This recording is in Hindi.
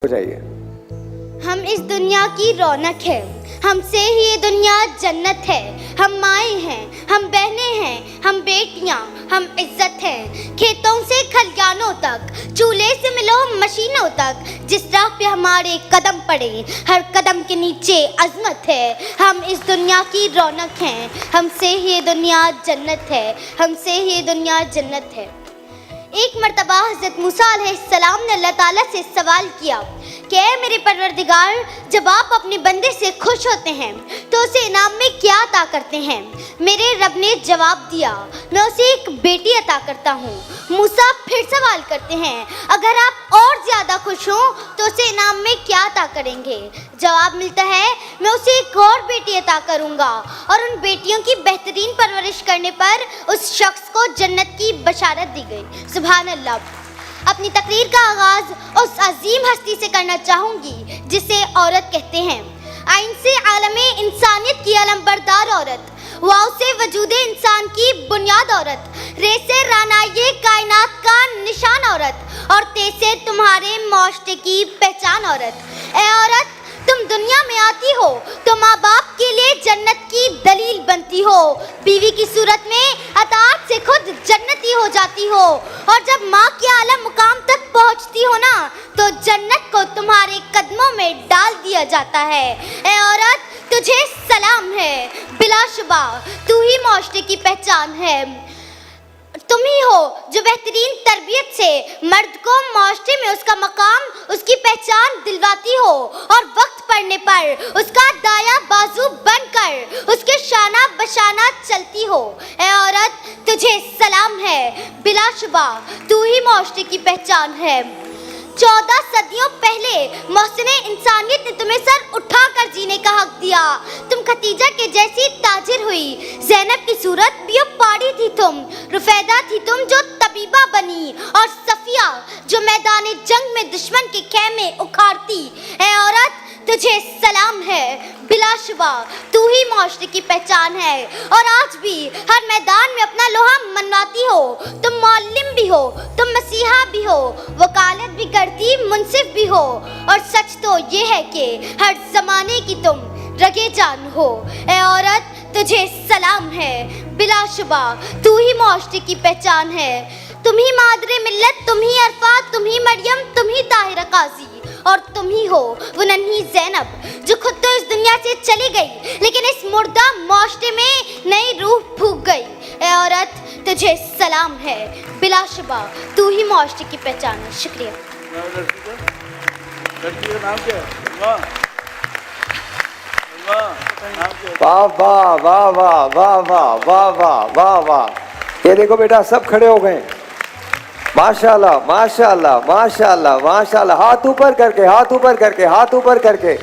हो जाइए। हम इस दुनिया की रौनक है, हमसे ही ये दुनिया जन्नत है। हम माएँ हैं, हम बहनें हैं, हम बेटियां, हम इज्जत हैं। खेतों से खलियानों तक, चूल्हे से मिलो मशीनों तक, जिस राह पे हमारे कदम पड़े, हर कदम के नीचे अजमत है। हम इस दुनिया की रौनक हैं, हमसे ही ये दुनिया जन्नत है, हमसे ही ये दुनिया जन्नत है। एक मर्तबा हज़रत मूसा अलैहिस्सलाम ने अल्लाह ताला से सवाल किया कि ऐ मेरे परवरदिगार, जब आप अपने बंदे से खुश होते हैं तो उसे इनाम में क्या अता करते हैं? मेरे रब ने जवाब दिया, मैं उसे एक बेटी अता करता हूँ। मूसा फिर सवाल करते हैं, अगर आप और ज़्यादा खुश हों तो उसे इनाम में क्या अता करेंगे? जवाब मिलता है, मैं उसे एक और बेटी अता करूँगा और उन बेटियों की बेहतरीन परवरिश करने पर उस शख्स को जन्नत की बशारत दी गई। सुभान अल्लाह। अपनी तकरीर का आगाज़ उस अजीम हस्ती से करना चाहूँगी जिसे औरत कहते हैं। आइन से आलमे इंसानियत की अलमबरदार औरत, वाव से वजूदे इंसान की बुनियाद औरत, रे से रानाये कायनात का निशान औरत, और ते से तुम्हारे माशरे की पहचान औरत। ए औरत, तुम दुनिया में आती हो तो माँ बाप के लिए जन्नत की दलील बनती हो, बीवी की सूरत में अताअत से खुद जन्नती हो जाती हो, और जब माँ के आला मुकाम तक पहुँचती हो ना तो जन्नत को तुम्हारे कदमों में डाल दिया जाता है। ए औरत, तुझे सलाम है, बिलाशुबा तू ही माशरे की पहचान है। तुम ही हो जो बेहतरीन तरबियत से मर्द को माशरे में उसका मकाम, उसकी पहचान दिलवाती हो, और वक्त पड़ने पर उसका दाया बाजू बनकर उसके शाना बशाना चलती हो। ए औरत, तुझे सलाम है, बिलाशुबा तू ही माशरे की पहचान है। 14 सदियों पहले मोहसिने इंसानियत ने तुम्हें सर उठाकर जीने का हक दिया। तुम खतीजा के जैसी ताजिर हुई, ज़ैनब की सूरत भी पाड़ी थी तुम, रुफैदा थी तुम जो तबीबा बनी, और सफिया जो मैदान जंग में दुश्मन के खेमे उखाड़ती। ए औरत, तुझे सलाम है, बिलाशुबा तू ही माशरे की पहचान है, और आज भी हर मैदान में अपना लोहा मनवाती हो। तुम मौल्लिम भी हो, तुम मसीहा भी हो, वकालत भी करती, मुंसिफ भी हो, और सच तो ये है कि हर जमाने की तुम रगे जान हो। ए औरत, तुझे सलाम है, बिलाशुबा तू ही माशरे की पहचान है। तुम ही मादरे मिल्लत, तुम ही अरफा, तुम ही मरियम, तुम ही ताहिरा काजी, और तुम ही हो वो नन्ही ज़ैनब जो खुद तो इस दुनिया से चली गई लेकिन इस मुर्दा माशरे में नई रूह फूंक गई। ए औरत, तुझे सलाम है, बिलाशुबा तू ही माशरे की पहचान है। शुक्रिया। लड़की का नाम क्या है? वाह वाह वाह वाह वाह वाह वाह वाह वाह वाह। ये देखो बेटा, सब खड़े हो गए। माशाल्लाह माशाल्लाह माशाल्लाह माशाल्लाह। हाथ ऊपर करके, हाथ ऊपर करके, हाथ ऊपर करके।